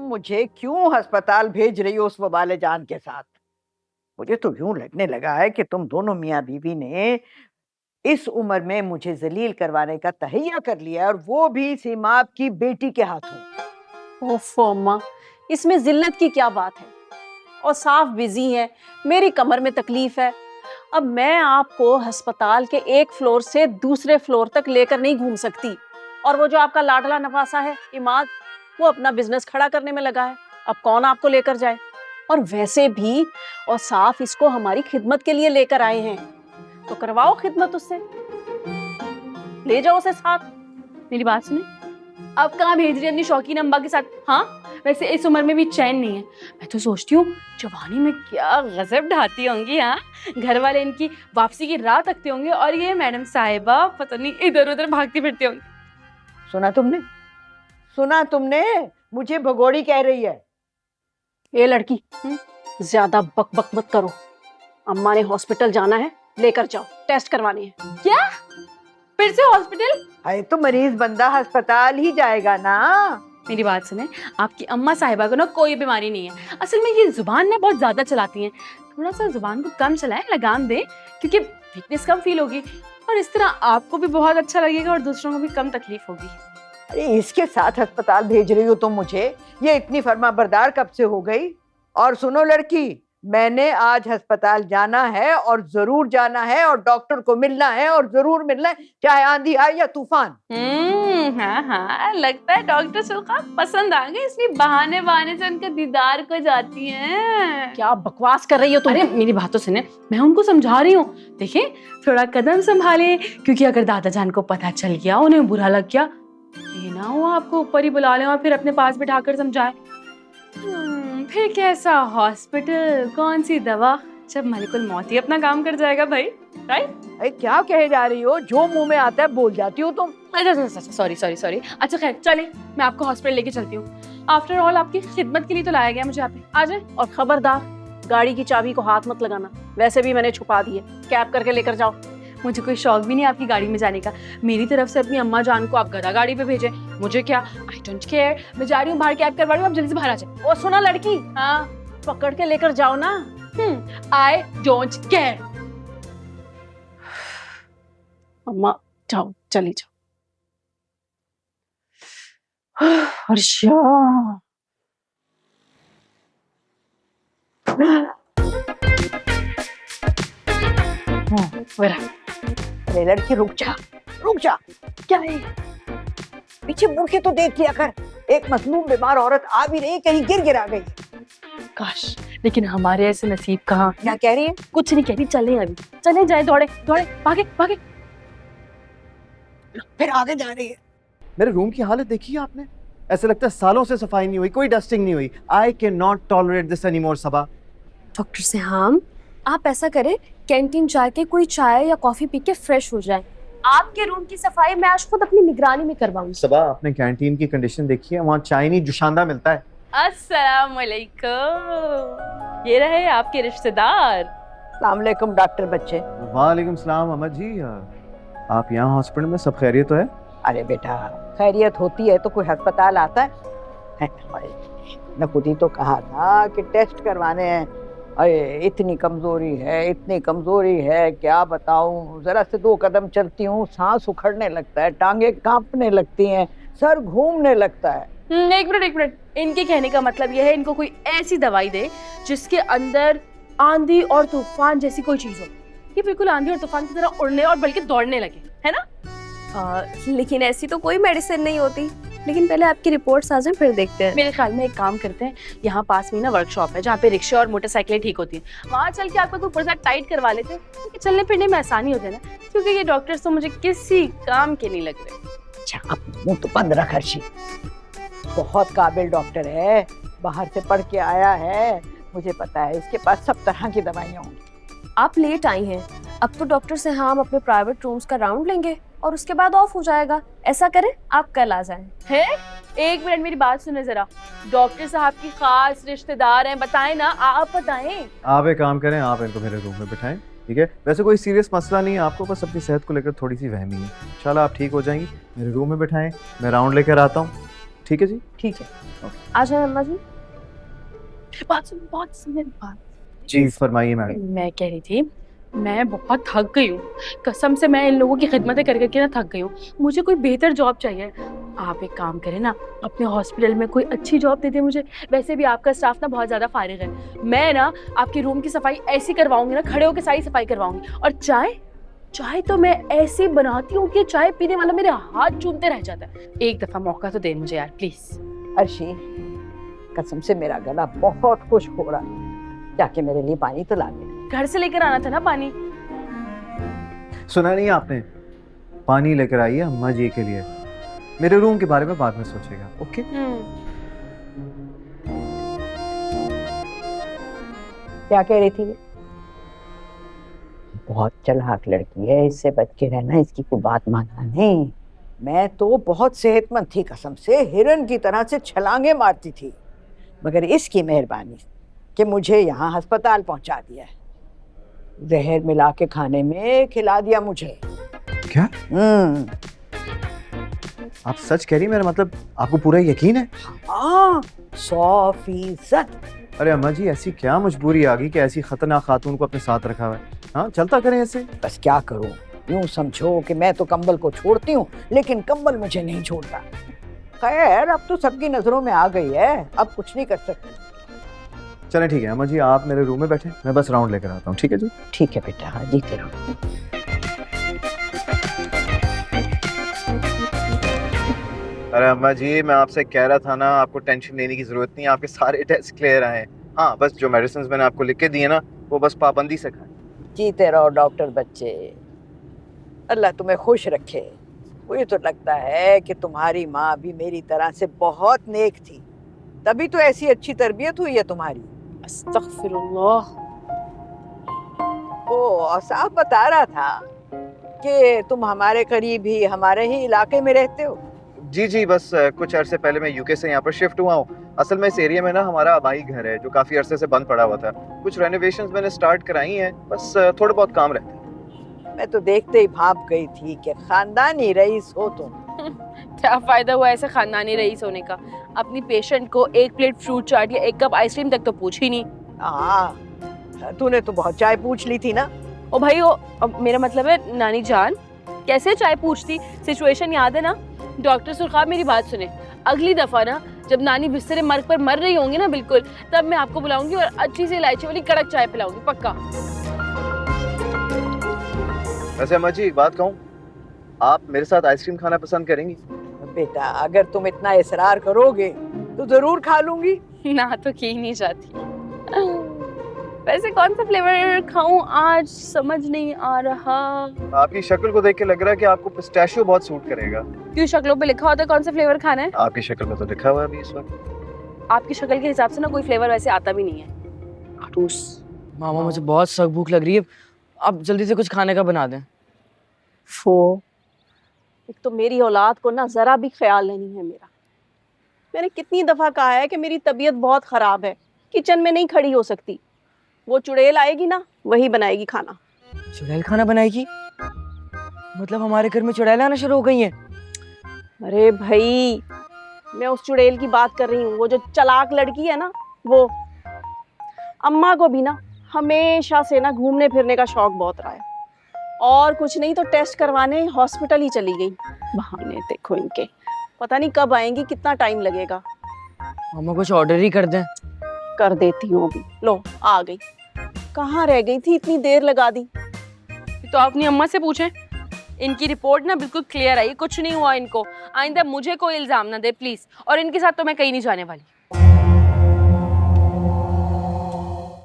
मुझे क्यों अस्पताल भेज रही हो उस वबाले जान के साथ? मुझे तो यूं लगने लगा है कि तुम दोनों मियाँ बीवी ने इस उम्र में मुझे जलील करवाने का तहैया कर लिया है, और वो भी सीमाब की बेटी के हाथों। ओफो अम्मा, इसमें जिल्लत की क्या बात है? और साफ बिजी है, मेरी कमर में तकलीफ है। अब मैं आपको अस्पताल के एक फ्लोर से दूसरे फ्लोर तक लेकर नहीं घूम सकती। और वो जो आपका लाडला नवासा है इमाद, वो अपना बिजनेस खड़ा करने में लगा है। अब कौन आपको लेकर जाए? और वैसे भी और साफ इसको हमारी खिदमत के लिए लेकर आए हैं, तो करवाओ खिदमत उससे, ले जाओ उसे साथ। मेरी बात सुने, आप कहाँ भेज रही हैं अपनी शौकीन अम्बा के साथ? हाँ, वैसे इस उम्र में भी चैन नहीं है। मैं तो सोचती हूँ जवानी में क्या गजब ढाती होंगी। हाँ, घर वाले इनकी वापसी की राह तकते होंगे और ये मैडम साहिबा पता नहीं इधर उधर भागती फिरती होंगी। सुना तुमने? सुना तुमने? मुझे भगोड़ी कह रही है। ये लड़की, ज्यादा बक बक मत करो। अम्मा ने हॉस्पिटल जाना है, लेकर जाओ, टेस्ट करवाने हैं। क्या? फिर से हॉस्पिटल? अरे तो मरीज बंदा अस्पताल ही जाएगा ना। मेरी बात सुने, आपकी अम्मा साहिबा को ना कोई बीमारी नहीं है। असल में ये जुबान ना बहुत ज्यादा चलाती हैं। थोड़ा सा जुबान को कम चलाएं, लगाम दें, क्योंकि वीकनेस कम फील होगी और इस तरह आपको भी बहुत अच्छा लगेगा और दूसरों को भी कम तकलीफ होगी। अरे इसके साथ अस्पताल भेज रही हो तुम मुझे? ये इतनी फर्माबरदार कब से हो गई? और सुनो लड़की, मैंने आज अस्पताल जाना है और जरूर जाना है, और डॉक्टर को मिलना है और जरूर मिलना है, चाहे आंधी आए या तूफान। हाँ हाँ, लगता है डॉक्टर सुल्खा पसंद आ गए, इसलिए बहाने बहाने से उनके दीदार को जाती हैं। क्या बकवास कर रही हो तुम? अरे मेरी बात तो सुने, मैं उनको समझा रही हूँ। देखिए, थोड़ा कदम संभाले, क्योंकि अगर दादा जान को पता चल गया, उन्हें बुरा लग गया, ये ना हो आपको ऊपर ही बुला लें और फिर अपने पास बिठाकर समझाए। फिर कैसा हॉस्पिटल, कौन सी दवा, जब मलिकुल मौत ही अपना काम कर जाएगा भाई, राइट? अरे क्या कहे जा रही हो? जो मुंह में आता है बोल जाती हो तुम। सॉरी। अच्छा खैर, चले मैं आपको हॉस्पिटल लेके चलती हूँ। आफ्टर ऑल आपकी खिदमत के लिए तो लाया गया मुझे यहाँ पे। आ जाए। और खबरदार, गाड़ी की चाबी को हाथ मत लगाना, वैसे भी मैंने छुपा दी है। कैब करके लेकर जाओ। मुझे कोई शौक भी नहीं आपकी गाड़ी में जाने का। मेरी तरफ से अपनी अम्मा जान को आप गधा गाड़ी पे भेजें, मुझे क्या, आई डोंट केयर। मैं जा रही हूँ बाहर, कैब करवा रही हूँ, आप जल्दी से बाहर आ जाए। ओ सुना लड़की, हाँ, पकड़ के लेकर जाओ ना। I don't care. अम्मा जाओ, चली जाओ। हर्षा, अरे लड़की रुक जा, रुक जा। क्या है? पीछे मुड़ के तो देख लिया कर। एक मजलूम बीमार औरत आ भी रही, कहीं गिरा गई। काश, लेकिन हमारे ऐसे नसीब कहाँ। क्या कह रही है? कुछ नहीं कह रही, चले अभी, चले जाए, दौड़े दौड़े, भागे भागे। फिर आगे जा रही है। मेरे रूम की हालत देखी है आपने? ऐसे लगता है सालों से सफाई नहीं हुई, कोई डस्टिंग नहीं हुई। I can not tolerate this anymore Saba. Doctor Siham, आप ऐसा करें, कैंटीन जाके कोई चाय या कॉफी पी के फ्रेश हो जाएं। आपके रूम की सफाई मैं आज खुद अपनी निगरानी में करवाऊंगी। सबा, आपने कैंटीन की कंडीशन देखी है? वहाँ चाय नहीं जुशांदा मिलता है। अस्सलाम वालेकुम, ये रहे आपके रिश्तेदार। अस्सलाम वालेकुम डॉक्टर बच्चे। वालेकुम सलाम अहमद जी। आप यहाँ हॉस्पिटल में, सब खैरियत तो है? अरे बेटा, खैरियत होती है तो कोई अस्पताल आता है? न खुद ही तो कहा था कि टेस्ट करवाने हैं। अरे इतनी कमजोरी है, इतनी कमजोरी है, क्या बताऊं। जरा से 2 कदम चलती हूँ, सांस उखड़ने लगता है, टांगे कांपने लगती हैं, सर घूमने लगता है। एक मिनट, इनके कहने का मतलब यह है इनको कोई ऐसी दवाई दे जिसके अंदर आंधी और तूफान जैसी कोई चीज हो। ये बिल्कुल आंधी और तूफान की तरह उड़ने और बल्कि दौड़ने लगे, है ना? लेकिन ऐसी तो कोई मेडिसिन नहीं होती। लेकिन पहले आपकी रिपोर्ट्स आ जाएं, फिर देखते हैं। मेरे ख्याल में एक काम करते हैं, यहाँ पास में ना वर्कशॉप है जहाँ पे रिक्शा और मोटरसाइकिलें ठीक होती हैं। वहाँ चल के आपका कोई पुर्जा टाइट करवा लेते हैं, क्योंकि चलने फिरने में आसानी हो जाए ना। क्योंकि ये डॉक्टर्स तो मुझे किसी काम के नहीं लग रहे। अच्छा, अब मुंह तो बंद रख हर्षी। बहुत काबिल डॉक्टर है, बाहर से पढ़ के आया है, मुझे पता है इसके पास सब तरह की दवाइयाँ होंगी। आप लेट आई हैं, अब तो डॉक्टर से हम अपने प्राइवेट रूम्स का राउंड लेंगे और उसके बाद ऑफ हो जाएगा। ऐसा करें, आप कल आ जाएं। है? एक मिनट मेरी बात सुने जरा। डॉक्टर साहब की खास रिश्तेदार हैं, बताएं ना, आप बताएं। आप एक काम करें, आप इनको मेरे रूम में बिठाएं, ठीक है? वैसे कोई सीरियस मसला नहीं है आपको, बस अपनी सेहत को लेकर थोड़ी सी वहमी है। इंशाल्लाह आप ठीक हो जाएंगी। मेरे रूम में बिठाएं, मैं राउंड लेकर आता हूँ। ठीक है जी? ठीक है। आ जाए अम्मा जी। बहुत सुंदर बात। जी फरमाइए मैडम। मैं कह रही थी, मैं बहुत थक गई हूँ, कसम से मैं इन लोगों की खिदमतें कर करके ना थक गई हूँ। मुझे कोई बेहतर जॉब चाहिए। आप एक काम करें ना, अपने हॉस्पिटल में कोई अच्छी जॉब दे दे मुझे। वैसे भी आपका स्टाफ ना बहुत ज़्यादा फारिग है। मैं ना आपके रूम की सफाई ऐसी करवाऊंगी ना, खड़े होकर सारी सफाई करवाऊंगी। और चाय तो मैं ऐसी बनाती हूँ कि चाय पीने वाला मेरे हाथ चूमते रह जाता है। एक दफ़ा मौका तो दे मुझे यार प्लीज़। अर्शी, कसम से मेरा गला बहुत खुश हो रहा है, जाके मेरे लिए पानी तो ला दे। घर से लेकर आना था ना पानी। सुना नहीं आपने? पानी लेकर आइए अम्मा जी के लिए। मेरे रूम के बारे में बाद में सोचेगा, ओके? क्या कह रही थी? बहुत चालाक लड़की है, इससे बच के रहना, इसकी कोई बात मानना नहीं। मैं तो बहुत सेहतमंद थी, कसम से हिरन की तरह से छलांगे मारती थी, मगर इसकी मेहरबानी कि मुझे यहाँ अस्पताल पहुंचा दिया है। जहर मिला के खाने में खिला दिया मुझे। क्या आप सच कह रही? मेरा मतलब आपको पूरा यकीन है? हाँ, 100%। अरे अम्मा जी, ऐसी क्या मजबूरी आ गई कि ऐसी खतरनाक खातून को अपने साथ रखा हुआ है? हाँ, चलता करें ऐसे। बस क्या करूं, यूं समझो कि मैं तो कंबल को छोड़ती हूँ, लेकिन कंबल मुझे नहीं छोड़ता। खैर, अब तो सबकी नजरों में आ गई है, अब कुछ नहीं कर सकते। चलें ठीक है अम्मा जी, आप मेरे रूम में बैठे, मैं बस राउंड लेकर आता हूँ। ठीक है जी? ठीक है बेटा, हाँ, जीते रहो। अरे अम्मा जी, मैं आपसे कह रहा था ना, आपको टेंशन लेने की जरूरत नहीं है, आपके सारे टेस्ट क्लियर आए हैं। हाँ, बस जो मेडिसिन मैंने आपको लिख के दिए ना, वो बस पाबंदी से खाएं। जीते रहो डॉक्टर बच्चे, अल्लाह तुम्हें खुश रखे। मुझे तो लगता है कि तुम्हारी माँ भी मेरी तरह से बहुत नेक थी, तभी तो ऐसी अच्छी तरबियत हुई है तुम्हारी। अस्तगफिरुल्लाह। ओ, साफ बता रहा था कि तुम हमारे करीब ही, हमारे ही इलाके में रहते हो। जी जी, बस कुछ अरसे पहले मैं यूके से यहाँ पर शिफ्ट हुआ हूँ। असल में इस एरिया में ना हमारा आबाई घर है जो काफी अरसे से बंद पड़ा हुआ था। कुछ रेनोवेशंस मैंने स्टार्ट कराई हैं, बस थोड़े बहुत काम रहते हैं। मैं तो देखते ही भाप गई थी कि खानदानी रईस हो तुम। क्या फायदा हुआ ऐसे खानदानी रईस होने का? अपनी पेशेंट को एक प्लेट फ्रूट चाट या एक कप आइसक्रीम तक तो पूछ ही नहीं। हाँ, तूने तो बहुत चाय पूछ ली थी ना। ओ भाई, मेरा मतलब है नानी जान, कैसे चाय पूछती? सिचुएशन याद है ना? डॉक्टर सुरखाब, मेरी बात सुने, अगली दफा ना जब नानी बिस्तर मर्ग पर मर रही होंगी ना, बिल्कुल तब मैं आपको बुलाऊंगी और अच्छी सी इलायची वाली कड़क चाय पिलाऊंगी, पक्का। वैसे अम्मा जी, एक बात कहूँ, आप मेरे साथ आइसक्रीम खाना पसंद करेंगी? बेटा, अगर तुम इतना इसरार करोगे तो जरूर खा लूंगी। ना तो की नहीं जाती। वैसे कौन सा फ्लेवर खाऊं आज, समझ नहीं आ रहा। आपकी शक्ल को देख के लग रहा है कि आपको पिस्ताशियो बहुत सूट करेगा। क्यों, शक्लों पे लिखा होता है कौन सा फ्लेवर खाना है? आपकी शक्ल पे तो लिखा हुआ है अभी इस वक्त। आपकी शक्ल के हिसाब से ना कोई फ्लेवर वैसे आता भी नहीं है। खड़ूस। मामा, मुझे बहुत सख्त भूख लग रही है, आप जल्दी से कुछ खाने का बना दें। एक तो मेरी औलाद को ना जरा भी ख्याल नहीं है मेरा। मैंने कितनी दफा कहा है कि मेरी तबीयत बहुत खराब है, किचन में नहीं खड़ी हो सकती। वो चुड़ैल आएगी ना, वही बनाएगी खाना। चुड़ैल खाना बनाएगी? मतलब हमारे घर में चुड़ैल आना शुरू हो गई हैं? अरे भाई, मैं उस चुड़ैल की बात कर रही हूँ, वो जो चालाक लड़की है ना, वो। अम्मा को भी ना हमेशा से ना घूमने फिरने का शौक बहुत रहा है, और कुछ नहीं तो टेस्ट करवाने हॉस्पिटल ही चली गई। बहाने देखो इनके, पता नहीं कब आएंगी, कितना टाइम लगेगा। मामा, कुछ ऑर्डर ही कर दें। कर देती हूँ अभी। लो, आ गई। कहाँ रह गई थी, इतनी देर लगा दी। तो अपनी अम्मा से पूछें, इनकी रिपोर्ट ना बिल्कुल क्लियर आई, कुछ नहीं हुआ इनको। आइंदा मुझे कोई इल्जाम ना दे प्लीज, और इनके साथ तो मैं कहीं नहीं जाने वाली।